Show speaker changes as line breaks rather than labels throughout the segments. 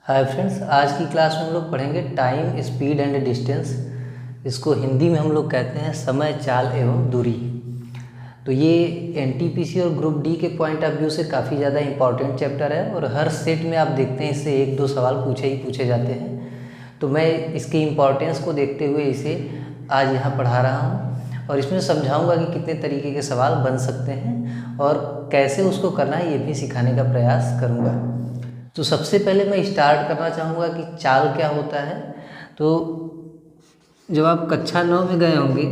Hi friends, आज की class में हम लोग पढ़ेंगे टाइम, स्पीड एंड डिस्टेंस। इसको हिंदी में हम लोग कहते हैं समय, चाल एवं दूरी। तो ये एनटीपीसी और ग्रुप डी के पॉइंट ऑफ व्यू से काफ़ी ज़्यादा इंपॉर्टेंट चैप्टर है और हर सेट में आप देखते हैं इससे एक दो सवाल पूछे जाते हैं। तो मैं इसकी इम्पोर्टेंस को देखते हुए इसे आज यहाँ पढ़ा रहा हूँ और इसमें समझाऊँगा कि कितने तरीके के सवाल बन सकते हैं और कैसे उसको करना है ये भी सिखाने का प्रयास करूँगा। तो सबसे पहले मैं स्टार्ट करना चाहूँगा कि चाल क्या होता है। तो जब आप कक्षा 9 में गए होंगे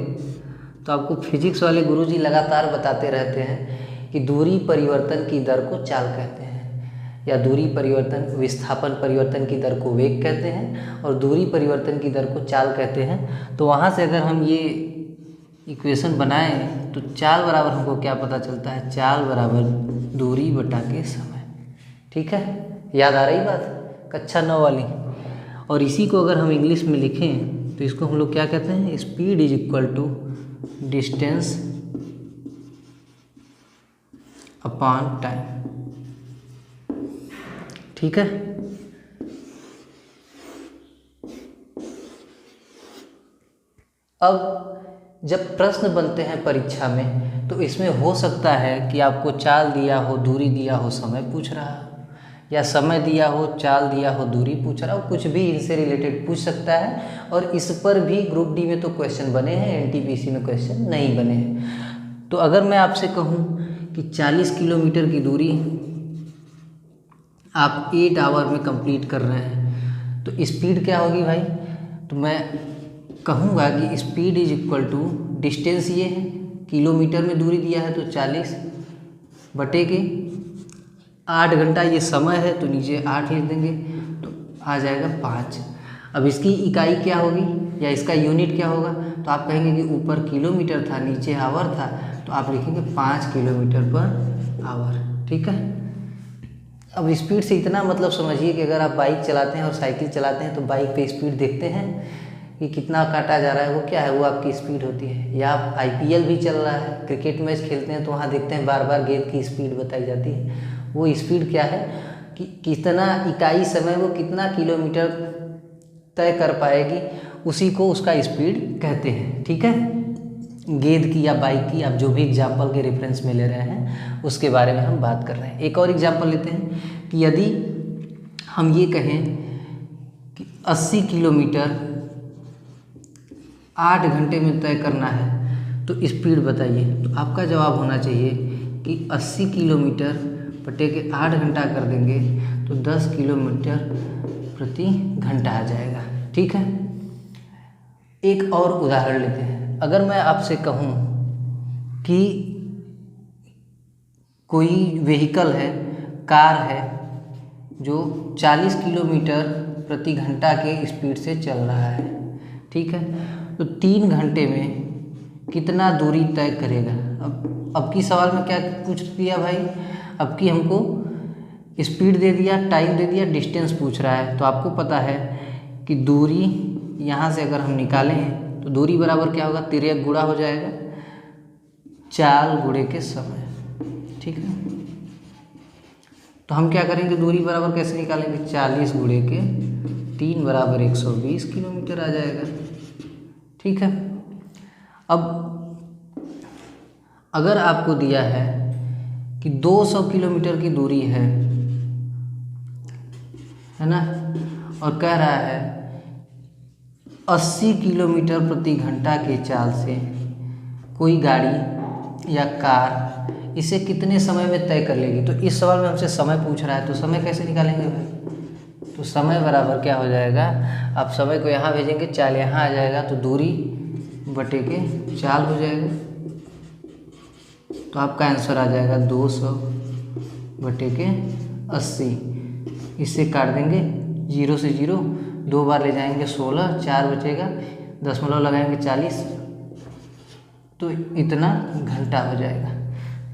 तो आपको फिजिक्स वाले गुरुजी लगातार बताते रहते हैं कि दूरी परिवर्तन की दर को चाल कहते हैं, या दूरी परिवर्तन विस्थापन परिवर्तन की दर को वेग कहते हैं और दूरी परिवर्तन की दर को चाल कहते हैं। तो वहाँ से अगर हम ये इक्वेशन बनाएं तो चाल बराबर हमको क्या पता चलता है, चाल बराबर दूरी बटा के समय। ठीक है, याद आ रही बात कक्षा 9 वाली। और इसी को अगर हम इंग्लिश में लिखें तो इसको हम लोग क्या कहते हैं, speed is equal to distance upon time. ठीक है, अब जब प्रश्न बनते हैं परीक्षा में तो इसमें हो सकता है कि आपको चाल दिया हो, दूरी दिया हो, समय पूछ रहा हो, या समय दिया हो, चाल दिया हो, दूरी पूछ रहा हो, कुछ भी इनसे रिलेटेड पूछ सकता है। और इस पर भी ग्रुप डी में तो क्वेश्चन बने हैं, एनटीपीसी में क्वेश्चन नहीं बने हैं। तो अगर मैं आपसे कहूँ कि 40 किलोमीटर की दूरी आप 8 आवर में कंप्लीट कर रहे हैं तो स्पीड क्या होगी भाई? तो मैं कहूँगा कि speed is equal to distance, ये है किलोमीटर में दूरी दिया है तो 40 बटे के 8 घंटा ये समय है तो नीचे 8 लिख देंगे तो आ जाएगा 5। अब इसकी इकाई क्या होगी या इसका यूनिट क्या होगा? तो आप कहेंगे कि ऊपर किलोमीटर था, नीचे आवर था, तो आप लिखेंगे 5 किलोमीटर पर आवर। ठीक है, अब स्पीड से इतना मतलब समझिए कि अगर आप बाइक चलाते हैं और साइकिल चलाते हैं तो बाइक पे स्पीड देखते हैं कि कितना काटा जा रहा है, वो क्या है, वो आपकी स्पीड होती है। या आप आईपीएल भी चल रहा है, क्रिकेट मैच खेलते हैं तो वहाँ देखते हैं बार बार गेंद की स्पीड बताई जाती है। वो स्पीड क्या है कि कितना इकाई समय वो कितना किलोमीटर तय कर पाएगी, उसी को उसका स्पीड कहते हैं। ठीक है, गेंद की या बाइक की, आप जो भी एग्जाम्पल के रेफरेंस में ले रहे हैं उसके बारे में हम बात कर रहे हैं। एक और एग्जाम्पल लेते हैं कि यदि हम ये कहें कि 80 किलोमीटर 8 घंटे में तय करना है तो स्पीड बताइए, तो आपका जवाब होना चाहिए कि 80 किलोमीटर बटे के 8 घंटा कर देंगे तो 10 किलोमीटर प्रति घंटा आ जाएगा। ठीक है, एक और उदाहरण लेते हैं। अगर मैं आपसे कहूँ कि कोई व्हीकल है, कार है, जो 40 किलोमीटर प्रति घंटा के स्पीड से चल रहा है। ठीक है, तो 3 घंटे में कितना दूरी तय करेगा? अब की सवाल में क्या पूछ दिया भाई? अब की हमको स्पीड दे दिया, टाइम दे दिया, डिस्टेंस पूछ रहा है। तो आपको पता है कि दूरी यहाँ से अगर हम निकालें तो दूरी बराबर क्या होगा, तिर्यक गुणा हो जाएगा चाल गुणे के समय। ठीक है, तो हम क्या करेंगे, दूरी बराबर कैसे निकालेंगे, 40 गुणे के 3 बराबर 120 किलोमीटर आ जाएगा। ठीक है, अब अगर आपको दिया है कि 200 किलोमीटर की दूरी है ना, और कह रहा है 80 किलोमीटर प्रति घंटा के चाल से कोई गाड़ी या कार इसे कितने समय में तय कर लेगी। तो इस सवाल में हमसे समय पूछ रहा है, तो समय कैसे निकालेंगे भाई? तो समय बराबर क्या हो जाएगा, आप समय को यहाँ भेजेंगे, चाल यहाँ आ जाएगा, तो दूरी बटे के चाल हो जाएगा। तो आपका आंसर आ जाएगा 200 बटे के 80। इससे काट देंगे, 0 से 0 2 बार ले जाएंगे 16, 4 बचेगा, दशमलव लगाएंगे 40, तो इतना घंटा हो जाएगा,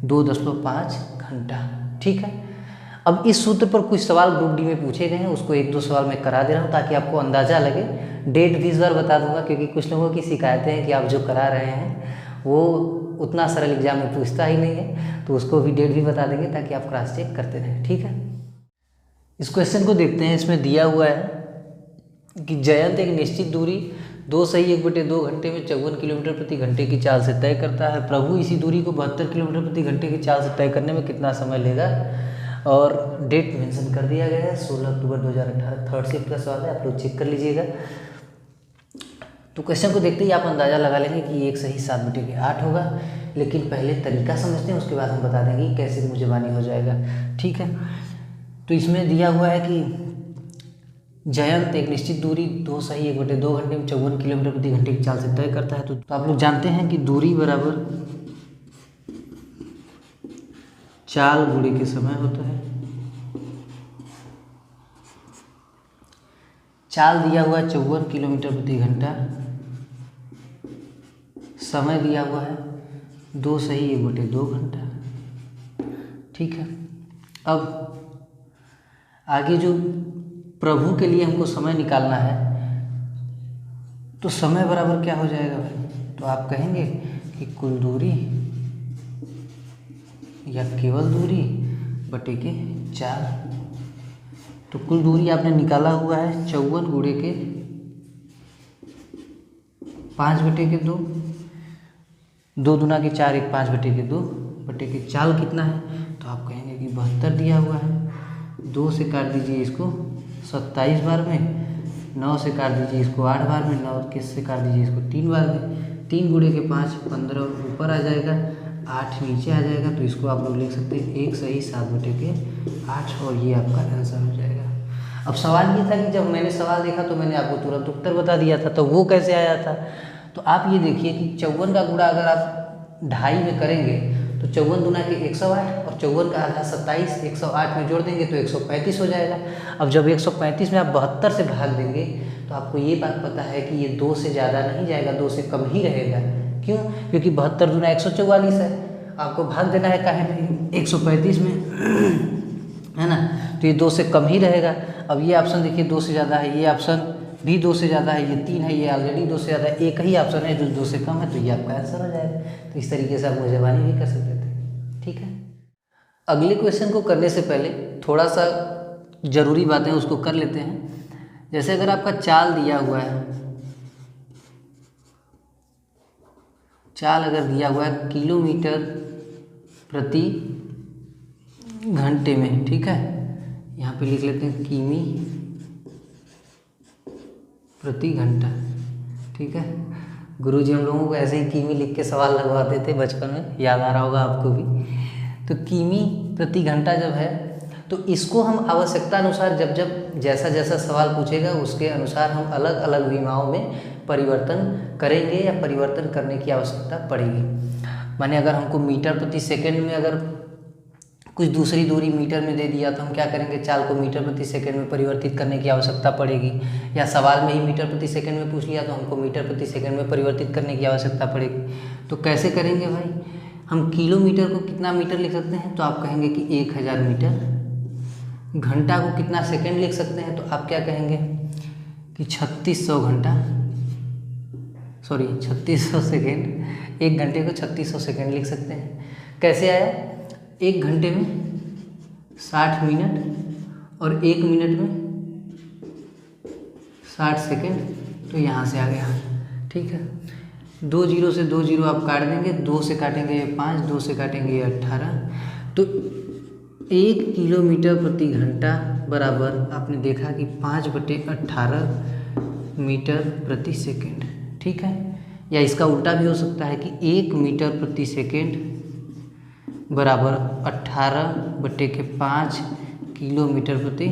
2.5 घंटा। ठीक है, अब इस सूत्र पर कुछ सवाल ग्रुप डी में पूछे गए हैं, उसको एक दो सवाल मैं करा दे रहा हूँ ताकि आपको अंदाज़ा लगे। डेट भी इस बार बता दूंगा क्योंकि कुछ लोगों की शिकायतें हैं कि आप जो करा रहे हैं वो उतना सरल एग्जाम में पूछता ही नहीं है, तो उसको भी डेट भी बता देंगे ताकि आप क्रॉस चेक करते रहें। ठीक है, इस क्वेश्चन को देखते हैं। इसमें दिया हुआ है कि जयंत एक निश्चित दूरी 2 सही 1/2 घंटे में 54 किलोमीटर प्रति घंटे की चाल से तय करता है। प्रभु इसी दूरी को 72 किलोमीटर प्रति घंटे की चाल से तय करने में कितना समय लेगा, और डेट मेंशन कर दिया गया है 16 अक्टूबर 2018। थर्ड शिफ्ट का सवाल है, आप लोग चेक कर लीजिएगा। तो क्वेश्चन को देखते ही आप अंदाज़ा लगा लेंगे कि एक सही 7/8 होगा, लेकिन पहले तरीका समझते हैं, उसके बाद हम बता देंगे कि कैसे मुझे हो जाएगा। ठीक है, तो इसमें दिया हुआ है कि जयंत एक निश्चित दूरी 2 सही 1/2 घंटे में 54 किलोमीटर प्रति घंटे की चाल से तय करता है। तो आप लोग जानते हैं कि दूरी बराबर चाल गुणे के समय होता है। चाल दिया हुआ है 54 किलोमीटर प्रति घंटा, समय दिया हुआ है 2 सही 1/2 घंटा। ठीक है, अब आगे जो प्रभु के लिए हमको समय निकालना है, तो समय बराबर क्या हो जाएगा भाई, तो आप कहेंगे कि कुल दूरी या केवल दूरी बटे के 4। तो कुल दूरी आपने निकाला हुआ है 54 गुणे के 5/2, 2 दूना के 4, 1 5/2 बटे के चाल कितना है, तो आप कहेंगे कि 72 दिया हुआ है। 2 से काट दीजिए इसको 27 बार में, 9 से काट दीजिए इसको 8 बार में, 9 के से काट दीजिए इसको 3 बार में। 3 गुणे के 5 15 ऊपर आ जाएगा, 8 नीचे आ जाएगा। तो इसको आप लोग लिख सकते हैं एक सही 7/8, और ये आपका आंसर हो जाएगा। अब सवाल ये था कि जब मैंने सवाल देखा तो मैंने आपको तुरंत उत्तर बता दिया था, तो वो कैसे आया था। तो आप ये देखिए कि 54 का गुणा अगर आप 2.5 में करेंगे तो 54 दूना के 108, और 54 का आधा 27, 108 में जोड़ देंगे तो 135 हो जाएगा। अब जब 135 में आप 72 से भाग देंगे तो आपको ये बात पता है कि ये 2 से ज़्यादा नहीं जाएगा, 2 से कम ही रहेगा। क्यों? क्योंकि 72 दूना 144 है, आपको भाग देना है काहे में 135 में, है ना, तो ये 2 से कम ही रहेगा। अब ये ऑप्शन देखिए 2 से ज़्यादा है, ये ऑप्शन भी 2 से ज़्यादा है, ये 3 है, ये ऑलरेडी 2 से ज़्यादा है, एक ही ऑप्शन है जो 2 से कम है, तो ये आपका आंसर हो जाएगा। तो इस तरीके से आप मुझेबानी भी कर सकते थे। ठीक है, अगले क्वेश्चन को करने से पहले थोड़ा सा ज़रूरी बातें उसको कर लेते हैं। जैसे अगर आपका चाल दिया हुआ है, चाल अगर दिया हुआ है किलोमीटर प्रति घंटे में, ठीक है, यहाँ पे लिख लेते हैं किमी प्रति घंटा। ठीक है, गुरुजी हम लोगों को ऐसे ही किमी लिख के सवाल लगवाते थे बचपन में, याद आ रहा होगा आपको भी। तो किमी प्रति घंटा जब है तो इसको हम आवश्यकता अनुसार जब जैसा जैसा सवाल पूछेगा उसके अनुसार हम अलग अलग विमाओं में परिवर्तन करेंगे या परिवर्तन करने की आवश्यकता पड़ेगी। माने अगर हमको मीटर प्रति सेकंड में अगर कुछ दूसरी दूरी मीटर में दे दिया तो हम क्या करेंगे, चाल को मीटर प्रति सेकंड में परिवर्तित करने की आवश्यकता पड़ेगी। या सवाल में ही मीटर प्रति सेकंड में पूछ लिया तो हमको मीटर प्रति सेकंड में परिवर्तित करने की आवश्यकता पड़ेगी। तो कैसे करेंगे भाई, हम किलोमीटर को कितना मीटर लिख सकते हैं, तो आप कहेंगे कि 1000 मीटर। घंटा को कितना सेकंड लिख सकते हैं, तो आप क्या कहेंगे कि 3600 घंटा, सॉरी 3600 सेकेंड। 1 घंटे को 3600 सेकेंड लिख सकते हैं। कैसे आया, 1 घंटे में 60 मिनट और 1 मिनट में 60 सेकेंड, तो यहाँ से आ गया। ठीक है, 2 जीरो से 2 जीरो आप काट देंगे, 2 से काटेंगे ये 5, 2 से काटेंगे ये 18, तो 1 किलोमीटर प्रति घंटा बराबर आपने देखा कि 5/18 मीटर प्रति सेकेंड। ठीक है, या इसका उल्टा भी हो सकता है कि 1 मीटर प्रति सेकेंड बराबर 18/5 किलोमीटर प्रति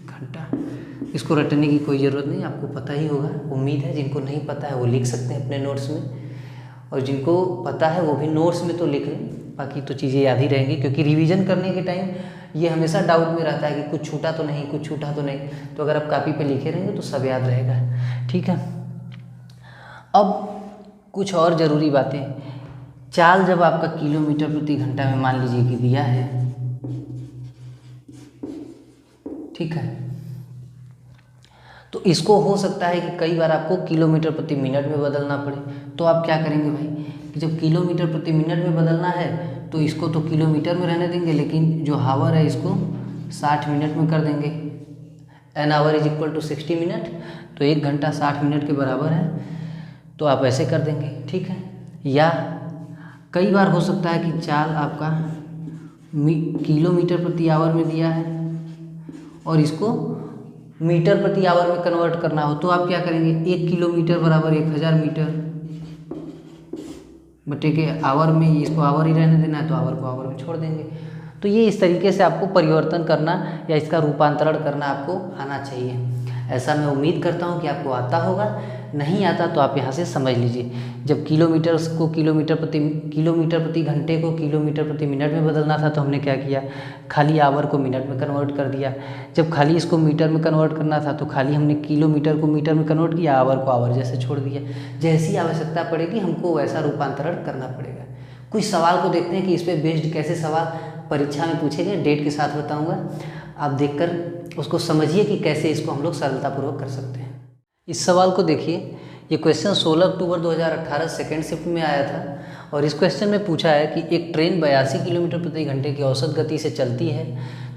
घंटा। इसको रटने की कोई ज़रूरत नहीं, आपको पता ही होगा। उम्मीद है जिनको नहीं पता है वो लिख सकते हैं अपने नोट्स में, और जिनको पता है वो भी नोट्स में तो लिख लें, बाकी तो चीज़ें याद ही रहेंगी। क्योंकि रिवीजन करने के टाइम ये हमेशा डाउट में रहता है कि कुछ छूटा तो नहीं, कुछ छूटा तो नहीं। तो अगर आप कॉपी पे लिखे रहेंगे तो सब याद रहेगा। ठीक है, अब कुछ और ज़रूरी बातें। चाल जब आपका किलोमीटर प्रति घंटा में मान लीजिए कि दिया है, ठीक है, तो इसको हो सकता है कि कई बार आपको किलोमीटर प्रति मिनट में बदलना पड़े। तो आप क्या करेंगे भाई कि जब किलोमीटर प्रति मिनट में बदलना है तो इसको तो किलोमीटर में रहने देंगे, लेकिन जो हावर है इसको 60 मिनट में कर देंगे। An hour is equal to 60 minute, तो 1 घंटा 60 मिनट के बराबर है, तो आप ऐसे कर देंगे, ठीक है। या कई बार हो सकता है कि चाल आपका किलोमीटर प्रति आवर में दिया है और इसको मीटर प्रति आवर में कन्वर्ट करना हो, तो आप क्या करेंगे, 1 किलोमीटर बराबर 1000 मीटर बटे के आवर में, इसको आवर ही रहने देना है तो आवर को आवर में छोड़ देंगे। तो ये इस तरीके से आपको परिवर्तन करना या इसका रूपांतरण करना आपको आना चाहिए। ऐसा मैं उम्मीद करता हूँ कि आपको आता होगा। नहीं आता तो आप यहाँ से समझ लीजिए। जब किलोमीटर को किलोमीटर प्रति घंटे को किलोमीटर प्रति मिनट में बदलना था तो हमने क्या किया, खाली आवर को मिनट में कन्वर्ट कर दिया। जब खाली इसको मीटर में कन्वर्ट करना था तो खाली हमने किलोमीटर को मीटर में कन्वर्ट किया, आवर को आवर जैसे छोड़ दिया। जैसी आवश्यकता पड़ेगी हमको वैसा रूपांतरण करना पड़ेगा। कुछ सवाल को देखते हैं कि इस पर बेस्ड कैसे सवाल परीक्षा में पूछे गए, डेट के साथ बताऊँगा। आप देखकर उसको समझिए कि कैसे इसको हम लोग सरलतापूर्वक कर सकते हैं। इस सवाल को देखिए, ये क्वेश्चन 16 अक्टूबर 2018 सेकेंड शिफ्ट में आया था और इस क्वेश्चन में पूछा है कि एक ट्रेन 82 किलोमीटर प्रति घंटे की औसत गति से चलती है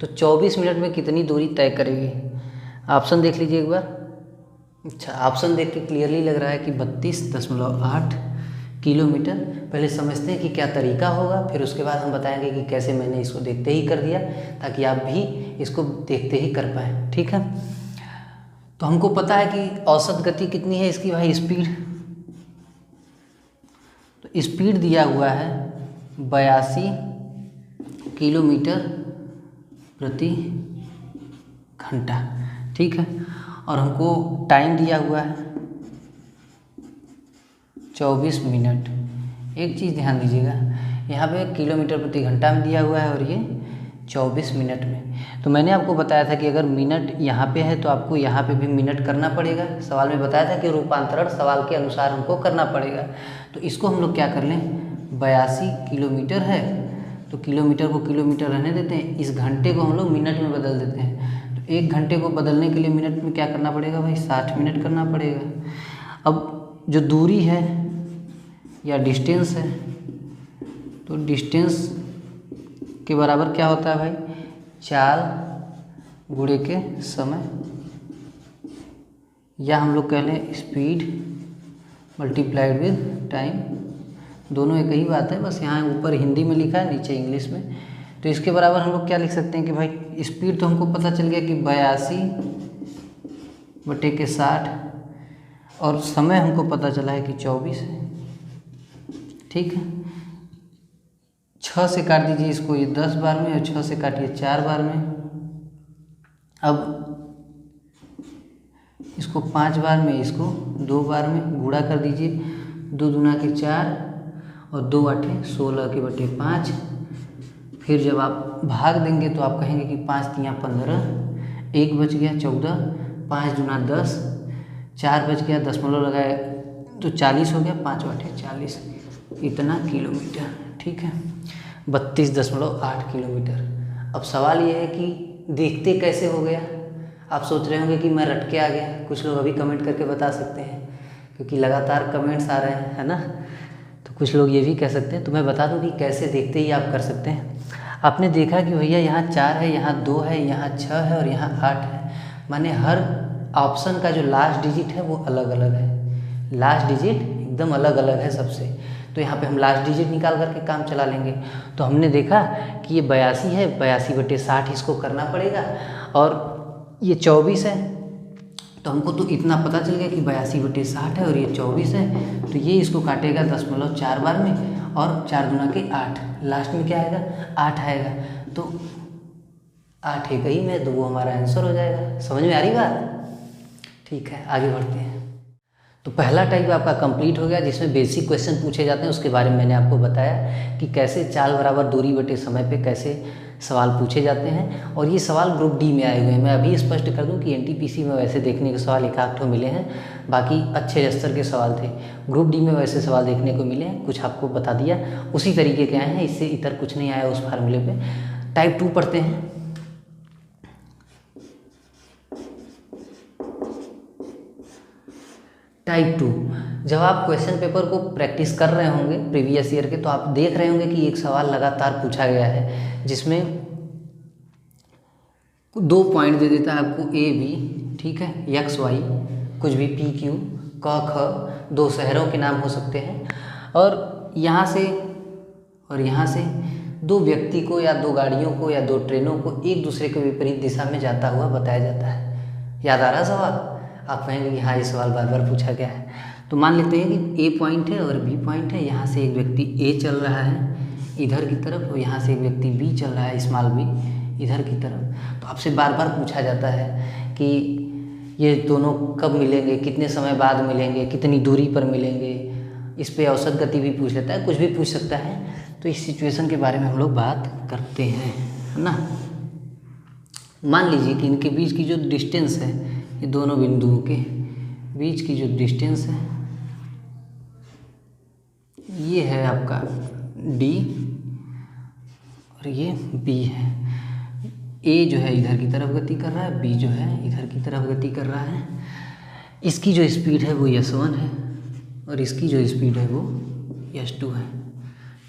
तो 24 मिनट में कितनी दूरी तय करेगी। ऑप्शन देख लीजिए एक बार। अच्छा, ऑप्शन देख के क्लियरली लग रहा है कि 32.8 किलोमीटर। पहले समझते हैं कि क्या तरीका होगा, फिर उसके बाद हम बताएंगे कि कैसे मैंने इसको देखते ही कर दिया, ताकि आप भी इसको देखते ही कर पाएँ, ठीक है। तो हमको पता है कि औसत गति कितनी है इसकी भाई, स्पीड। तो स्पीड दिया हुआ है 82 किलोमीटर प्रति घंटा, ठीक है। और हमको टाइम दिया हुआ है 24 मिनट। एक चीज़ ध्यान दीजिएगा, यहाँ पे किलोमीटर प्रति घंटा में दिया हुआ है और ये 24 मिनट में। तो मैंने आपको बताया था कि अगर मिनट यहाँ पे है तो आपको यहाँ पे भी मिनट करना पड़ेगा। सवाल में बताया था कि रूपांतरण सवाल के अनुसार हमको करना पड़ेगा। तो इसको हम लोग क्या कर लें, 82 किलोमीटर है तो किलोमीटर को किलोमीटर रहने देते हैं, इस घंटे को हम लोग मिनट में बदल देते हैं। तो 1 घंटे को बदलने के लिए मिनट में क्या करना पड़ेगा भाई, 60 मिनट करना पड़ेगा। अब जो दूरी है या डिस्टेंस है, तो डिस्टेंस के बराबर क्या होता है भाई, चाल गुणे के समय, या हम लोग कह लें स्पीड मल्टीप्लाइड विद टाइम। दोनों एक ही बात है, बस यहाँ ऊपर हिंदी में लिखा है, नीचे इंग्लिश में। तो इसके बराबर हम लोग क्या लिख सकते हैं कि भाई स्पीड तो हमको पता चल गया कि 82 बटे के 60 और समय हमको पता चला है कि 24 है, ठीक है। 6 से काट दीजिए इसको, ये 10 बार में, और 6 से काटिए 4 बार में। अब इसको 5 बार में, इसको 2 बार में गुणा कर दीजिए। 2 दूना के 4 और 2 आठे 16 के बटे 5। फिर जब आप भाग देंगे तो आप कहेंगे कि 5 तियाँ 15, 1 बच गया 14, 5 दूना 10, 4 बच गया, दशमलव लगाए तो 40 हो गया, 5 आठे 40, इतना किलोमीटर, ठीक है। 32.8 किलोमीटर। अब सवाल ये है कि देखते कैसे हो गया। आप सोच रहे होंगे कि मैं रट के आ गया। कुछ लोग अभी कमेंट करके बता सकते हैं, क्योंकि लगातार कमेंट्स आ रहे हैं, है ना। तो कुछ लोग ये भी कह सकते हैं। तो मैं बता दूं कि कैसे देखते ही आप कर सकते हैं। आपने देखा कि भैया यहाँ 4 है, यहाँ 2 है, यहाँ 6 है और यहाँ 8 है। माने हर ऑप्शन का जो लास्ट डिजिट है वो अलग अलग है। लास्ट डिजिट एकदम अलग अलग है सबसे। तो यहाँ पे हम लास्ट डिजिट निकाल करके काम चला लेंगे। तो हमने देखा कि ये 82 है, 82 बटे 60 इसको करना पड़ेगा, और ये 24 है। तो हमको तो इतना पता चल गया कि 82 बटे 60 है और ये 24 है। तो ये इसको काटेगा 0.4 बार में, और 4 दूना के 8, लास्ट में क्या आएगा, 8 आएगा। तो 8 एक ही में, तो वो हमारा आंसर हो जाएगा। समझ में आ रही बात? ठीक है, आगे बढ़ते हैं। तो पहला टाइप आपका कंप्लीट हो गया, जिसमें बेसिक क्वेश्चन पूछे जाते हैं। उसके बारे में मैंने आपको बताया कि कैसे चाल बराबर दूरी बटे समय पे कैसे सवाल पूछे जाते हैं। और ये सवाल ग्रुप डी में आए हुए हैं। मैं अभी स्पष्ट कर दूं कि एनटीपीसी में वैसे देखने के सवाल एक आध ठो मिले हैं, बाकी अच्छे स्तर के सवाल थे। ग्रुप डी में वैसे सवाल देखने को मिले हैं, कुछ आपको बता दिया, उसी तरीके के आए हैं, इससे इतर कुछ नहीं आया उस फार्मूले पे। टाइप 2 पढ़ते हैं। टाइप 2, जब आप क्वेश्चन पेपर को प्रैक्टिस कर रहे होंगे प्रीवियस ईयर के, तो आप देख रहे होंगे कि एक सवाल लगातार पूछा गया है, जिसमें दो पॉइंट दे देता है आपको ए बी, ठीक है, एक्स वाई कुछ भी, पी क्यू क ख, दो शहरों के नाम हो सकते हैं, और यहाँ से दो व्यक्ति को या दो गाड़ियों को या दो ट्रेनों को एक दूसरे के विपरीत दिशा में जाता हुआ बताया जाता है। याद आ रहा सवाल? आप कहेंगे कि हाँ ये सवाल बार बार पूछा गया है। तो मान लेते हैं कि ए पॉइंट है और बी पॉइंट है, यहाँ से एक व्यक्ति ए चल रहा है इधर की तरफ और यहाँ से एक व्यक्ति बी चल रहा है, स्मॉल बी, इधर की तरफ। तो आपसे बार बार पूछा जाता है कि ये दोनों कब मिलेंगे, कितने समय बाद मिलेंगे, कितनी दूरी पर मिलेंगे, इस पे औसत गति भी पूछ लेता है, कुछ भी पूछ सकता है। तो इस सिचुएशन के बारे में हम लोग बात करते हैं, है ना। मान लीजिए कि इनके बीच की जो डिस्टेंस है, ये दोनों बिंदुओं के बीच की जो डिस्टेंस है ये है आपका D और ये B है। A जो है इधर की तरफ गति कर रहा है, B जो है इधर की तरफ गति कर रहा है। इसकी जो स्पीड है वो s1 है और इसकी जो स्पीड है वो s2 है,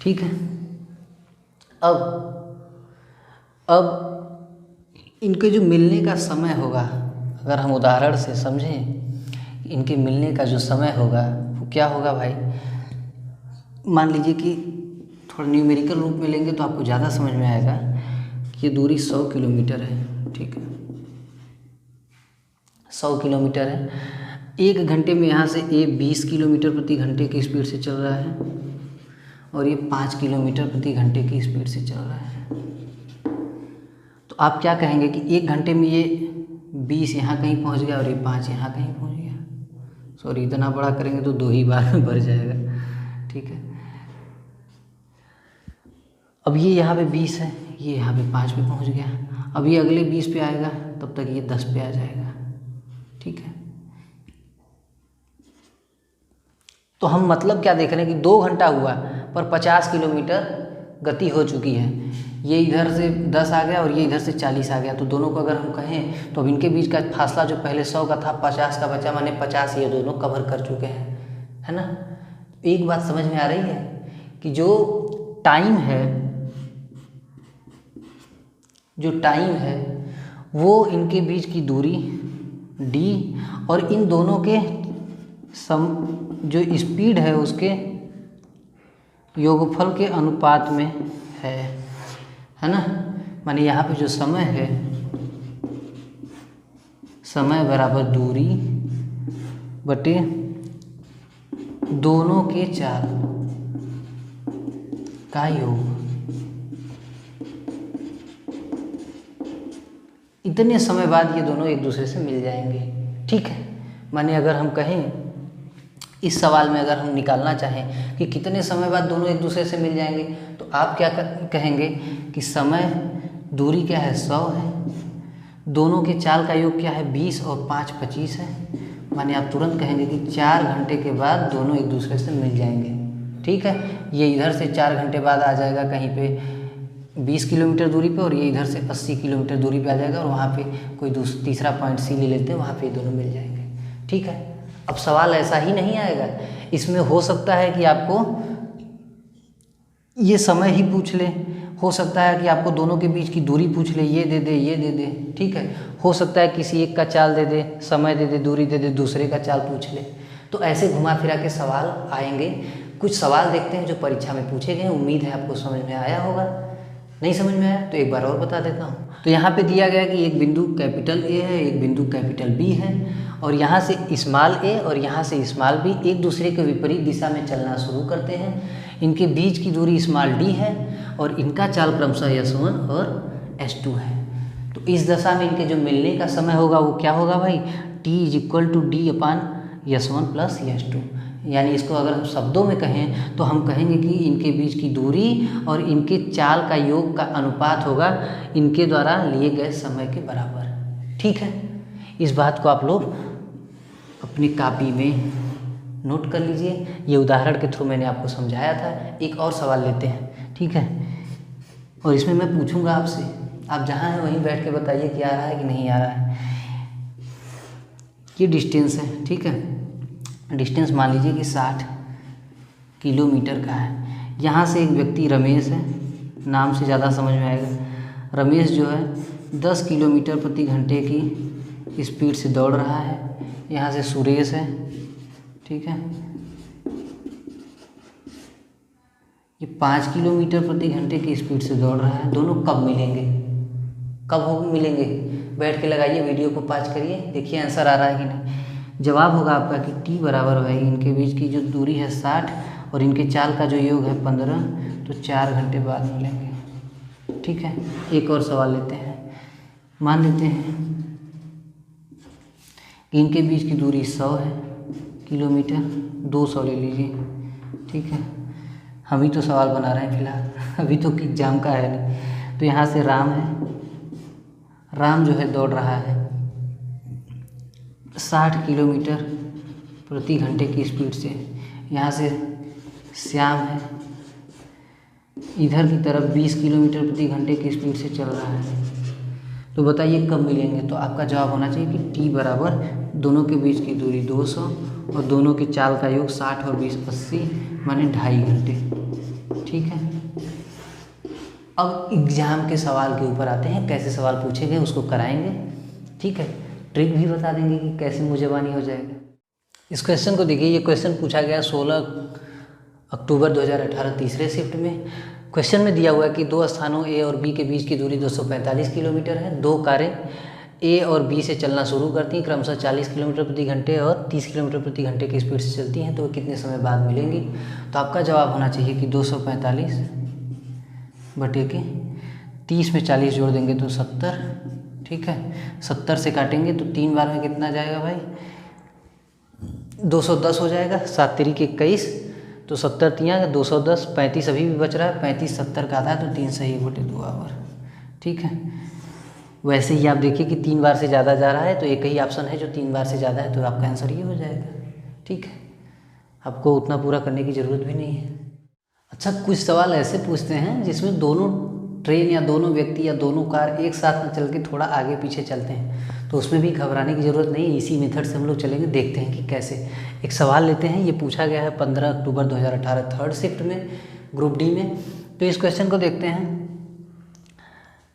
ठीक है। अब इनके जो मिलने का समय होगा, अगर हम उदाहरण से समझें, इनके मिलने का जो समय होगा वो क्या होगा भाई। मान लीजिए कि थोड़ा न्यूमेरिकल रूप में लेंगे तो आपको ज़्यादा समझ में आएगा कि ये दूरी 100 किलोमीटर है, ठीक है, 100 किलोमीटर है। एक घंटे में यहाँ से ए 20 किलोमीटर प्रति घंटे की स्पीड से चल रहा है और ये 5 किलोमीटर प्रति घंटे की स्पीड से चल रहा है। तो आप क्या कहेंगे कि एक घंटे में ये 20 यहाँ कहीं पहुँच गया और ये 5 यहाँ कहीं पहुँच गया। सॉरी, इतना बड़ा करेंगे तो 2 ही बार में भर जाएगा, ठीक है। अब ये यहाँ पे 20 है, ये यहाँ पे 5 पे पहुँच गया। अब ये अगले 20 पे आएगा, तब तक ये 10 पे आ जाएगा, ठीक है। तो हम मतलब क्या देख रहे हैं कि 2 घंटा हुआ पर 50 किलोमीटर गति हो चुकी है। ये इधर से 10 आ गया और ये इधर से 40 आ गया। तो दोनों को अगर हम कहें तो अब इनके बीच का फासला जो पहले 100 का था 50 का बचा, माने 50 ये दोनों कवर कर चुके हैं, है ना। एक बात समझ में आ रही है कि जो टाइम है वो इनके बीच की दूरी d और इन दोनों के जो स्पीड है उसके योगफल के अनुपात में है ना। माने यहाँ पे जो समय है, समय बराबर दूरी बटे दोनों के चाल का योग। इतने समय बाद ये दोनों एक दूसरे से मिल जाएंगे, ठीक है। माने अगर हम कहें इस सवाल में अगर हम निकालना चाहें कि कितने समय बाद दोनों एक दूसरे से मिल जाएंगे, तो आप क्या कहेंगे कि समय दूरी क्या है 100 है, दोनों के चाल का योग क्या है 20 और 5 25 है। माने आप तुरंत कहेंगे कि 4 घंटे के बाद दोनों एक दूसरे से मिल जाएंगे, ठीक है। ये इधर से 4 घंटे बाद आ जाएगा कहीं पे 20 किलोमीटर दूरी पे और ये इधर से 80 किलोमीटर दूरी पे आ जाएगा और वहाँ पे कोई तीसरा पॉइंट सी ले लेते हैं, वहाँ पे दोनों मिल जाएंगे, ठीक है। अब सवाल ऐसा ही नहीं आएगा, इसमें हो सकता है कि आपको ये समय ही पूछ ले, हो सकता है कि आपको दोनों के बीच की दूरी पूछ ले, ये दे दे, ठीक है। हो सकता है किसी एक का चाल दे दे, समय दे दे, दूरी दे दे, दूसरे का चाल पूछ ले। तो ऐसे घुमा फिरा के सवाल आएंगे। कुछ सवाल देखते हैं जो परीक्षा में पूछे गए, उम्मीद है आपको समझ में आया होगा। नहीं समझ में आया तो एक बार और बता देता हूँ। तो यहाँ पे दिया गया कि एक बिंदु कैपिटल ए है, एक बिंदु कैपिटल बी है और यहाँ से स्मॉल ए और यहाँ से स्मॉल बी एक दूसरे के विपरीत दिशा में चलना शुरू करते हैं। इनके बीच की दूरी स्मॉल डी है और इनका चाल क्रमशः s1 और s2 है। तो इस दशा में इनके जो मिलने का समय होगा वो क्या होगा भाई, t = d/s1 + s2। यानी इसको अगर हम शब्दों में कहें तो हम कहेंगे कि इनके बीच की दूरी और इनके चाल का योग का अनुपात होगा इनके द्वारा लिए गए समय के बराबर, ठीक है। इस बात को आप लोग अपनी कॉपी में नोट कर लीजिए। ये उदाहरण के थ्रू मैंने आपको समझाया था। एक और सवाल लेते हैं, ठीक है। और इसमें मैं पूछूंगा आपसे, आप जहाँ हैं वहीं बैठ के बताइए कि आ रहा है कि नहीं आ रहा है। ये डिस्टेंस है, ठीक है। डिस्टेंस मान लीजिए कि 60 किलोमीटर का है। यहाँ से एक व्यक्ति रमेश है, नाम से ज़्यादा समझ में आएगा। रमेश जो है 10 किलोमीटर प्रति घंटे की स्पीड से दौड़ रहा है। यहाँ से सुरेश है, ठीक है, ये 5 किलोमीटर प्रति घंटे की स्पीड से दौड़ रहा है। दोनों कब मिलेंगे, मिलेंगे? बैठ के लगाइए, वीडियो को पॉज करिए, देखिए आंसर आ रहा है कि नहीं। जवाब होगा आपका कि टी बराबर है, इनके बीच की जो दूरी है 60 और इनके चाल का जो योग है 15, तो 4 घंटे बाद मिलेंगे। ठीक है, एक और सवाल लेते हैं। मान लेते हैं कि इनके बीच की दूरी 100 है किलोमीटर, 200 ले लीजिए। ठीक है, हम ही तो सवाल बना रहे हैं फिलहाल, अभी तो एग्जाम का है नहीं। तो यहाँ से राम है, राम जो है दौड़ रहा है 60 किलोमीटर प्रति घंटे की स्पीड से। यहाँ से श्याम है, इधर की तरफ 20 किलोमीटर प्रति घंटे की स्पीड से चल रहा है। तो बताइए कब मिलेंगे? तो आपका जवाब होना चाहिए कि टी बराबर दोनों के बीच की दूरी 200 और दोनों के चाल का योग 60 और 20 80 माने 2.5 घंटे। ठीक है, अब एग्ज़ाम के सवाल के ऊपर आते हैं, कैसे सवाल पूछे गए उसको कराएंगे। ठीक है, ट्रिक भी बता देंगे कि कैसे मुझे हो जाएगा। इस क्वेश्चन को देखिए, ये क्वेश्चन पूछा गया 16 अक्टूबर 2018 तीसरे शिफ्ट में। क्वेश्चन में दिया हुआ है कि दो स्थानों ए और बी के बीच की दूरी 245 किलोमीटर है। दो कारें ए और बी से चलना शुरू करती हैं, क्रमशः 40 किलोमीटर प्रति घंटे और 30 किलोमीटर प्रति घंटे की स्पीड से चलती हैं, तो कितने समय बाद मिलेंगी? तो आपका जवाब होना चाहिए कि 245 बटे के 30 में 40 जोड़ देंगे तो 70। ठीक है, 70 से काटेंगे तो 3 बार में कितना जाएगा भाई? 210 हो जाएगा। 7 तिरी के 21, तो 70 तियाँ 210, 35 अभी भी बच रहा है, 35 70 का आधा है, तो 3 सही बटे 2 आवर। ठीक है, वैसे ही आप देखिए कि 3 बार से ज़्यादा जा रहा है, तो एक ही ऑप्शन है जो 3 बार से ज़्यादा है, तो आपका आंसर ये हो जाएगा। ठीक है, आपको उतना पूरा करने की ज़रूरत भी नहीं है। अच्छा, कुछ सवाल ऐसे पूछते हैं जिसमें दोनों ट्रेन या दोनों व्यक्ति या दोनों कार एक साथ न चल के थोड़ा आगे पीछे चलते हैं, तो उसमें भी घबराने की ज़रूरत नहीं। इसी मेथड से हम लोग चलेंगे, देखते हैं कि कैसे। एक सवाल लेते हैं, ये पूछा गया है 15 अक्टूबर 2018 थर्ड शिफ्ट में, ग्रुप डी में। तो इस क्वेश्चन को देखते हैं।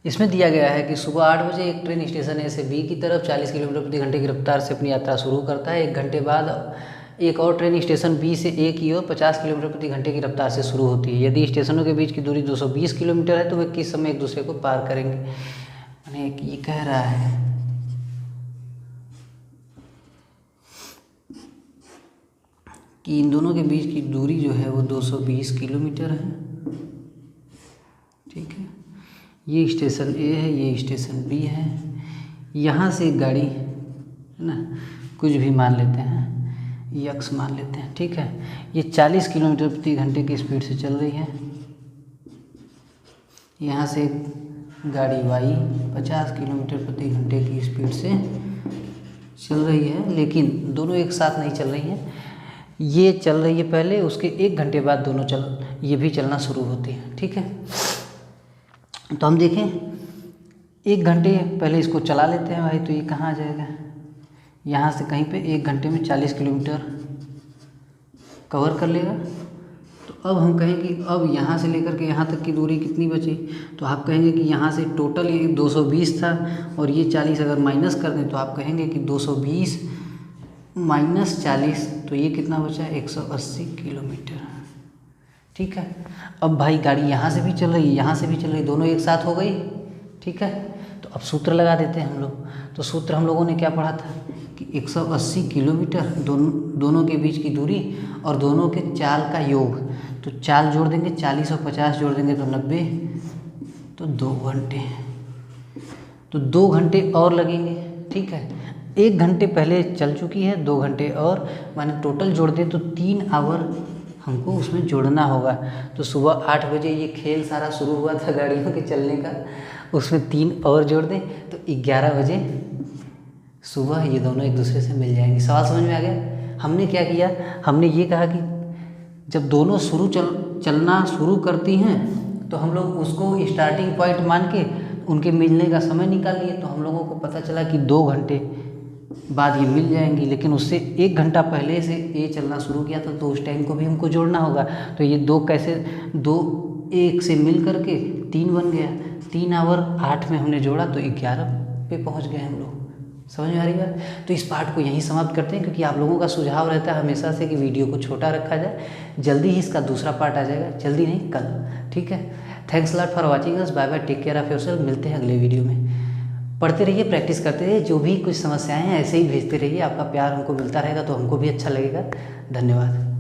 इसमें दिया गया है कि सुबह 8 बजे एक ट्रेन स्टेशन ए से बी की तरफ 40 किलोमीटर प्रति घंटे की रफ्तार से अपनी यात्रा शुरू करता है। 1 घंटे बाद एक और ट्रेन स्टेशन बी से ए की ओर 50 किलोमीटर प्रति घंटे की रफ्तार से शुरू होती है। यदि स्टेशनों के बीच की दूरी 220 किलोमीटर है तो वे किस समय एक दूसरे को पार करेंगे? मैंने ये कह रहा है कि इन दोनों के बीच की दूरी जो है वो 220 किलोमीटर है। ठीक है, ये स्टेशन ए है, ये स्टेशन बी है। यहाँ से एक गाड़ी है ना, कुछ भी मान लेते हैं, यक्स मान लेते हैं। ठीक है, ये 40 किलोमीटर प्रति घंटे की स्पीड से चल रही है। यहाँ से गाड़ी वाई 50 किलोमीटर प्रति घंटे की स्पीड से चल रही है, लेकिन दोनों एक साथ नहीं चल रही हैं। ये चल रही है पहले, उसके 1 घंटे बाद दोनों ये भी चलना शुरू होती है। ठीक है, तो हम देखें 1 घंटे पहले इसको चला लेते हैं भाई, तो ये कहाँ आ जाएगा? यहाँ से कहीं पे 1 घंटे में 40 किलोमीटर कवर कर लेगा। तो अब हम कहें कि अब यहाँ से लेकर के यहाँ तक की दूरी कितनी बची? तो आप कहेंगे कि यहाँ से टोटल ये 220 था और ये 40 अगर माइनस कर दें तो आप कहेंगे कि 220 माइनस 40, तो ये कितना बचा? 180 किलोमीटर। ठीक है, अब भाई गाड़ी यहाँ से भी चल रही है, यहाँ से भी चल रही है, दोनों एक साथ हो गई। ठीक है, तो अब सूत्र लगा देते हैं हम लोग। तो सूत्र हम लोगों ने क्या पढ़ा था कि 180 किलोमीटर दोनों के बीच की दूरी और दोनों के चाल का योग। तो चाल जोड़ देंगे, 40 और 50 जोड़ देंगे तो 90, तो 2 घंटे। तो 2 घंटे और लगेंगे। ठीक है, 1 घंटे पहले चल चुकी है, 2 घंटे और, माने टोटल जोड़ दें तो 3 आवर हमको उसमें जोड़ना होगा। तो सुबह 8 बजे ये खेल सारा शुरू हुआ था गाड़ियों के चलने का, उसमें 3 और जोड़ दें तो 11 बजे सुबह ये दोनों एक दूसरे से मिल जाएंगे। सवाल समझ में आ गया? हमने क्या किया, हमने ये कहा कि जब दोनों चलना शुरू करती हैं तो हम लोग उसको स्टार्टिंग पॉइंट मान के उनके मिलने का समय निकाल लिए। तो हम लोगों को पता चला कि 2 घंटे बाद ये मिल जाएंगी, लेकिन उससे 1 घंटा पहले से ए चलना शुरू किया था, तो उस टाइम को भी हमको जोड़ना होगा। तो ये 2 कैसे, 2 1 से मिल करके 3 बन गया, 3 और 8 में हमने जोड़ा तो 11 पे पहुँच गए हम लोग। समझ में आ रही बात? तो इस पार्ट को यहीं समाप्त करते हैं, क्योंकि आप लोगों का सुझाव रहता है हमेशा से कि वीडियो को छोटा रखा जाए। जल्दी ही इसका दूसरा पार्ट आ जाएगा, जल्दी नहीं कल, ठीक है। Thanks lot for watching us, bye bye, take care of yourself. मिलते हैं अगले वीडियो में। पढ़ते रहिए, प्रैक्टिस करते रहिए, जो भी कुछ समस्याएं हैं ऐसे ही भेजते रहिए। आपका प्यार हमको मिलता रहेगा तो हमको भी अच्छा लगेगा। धन्यवाद।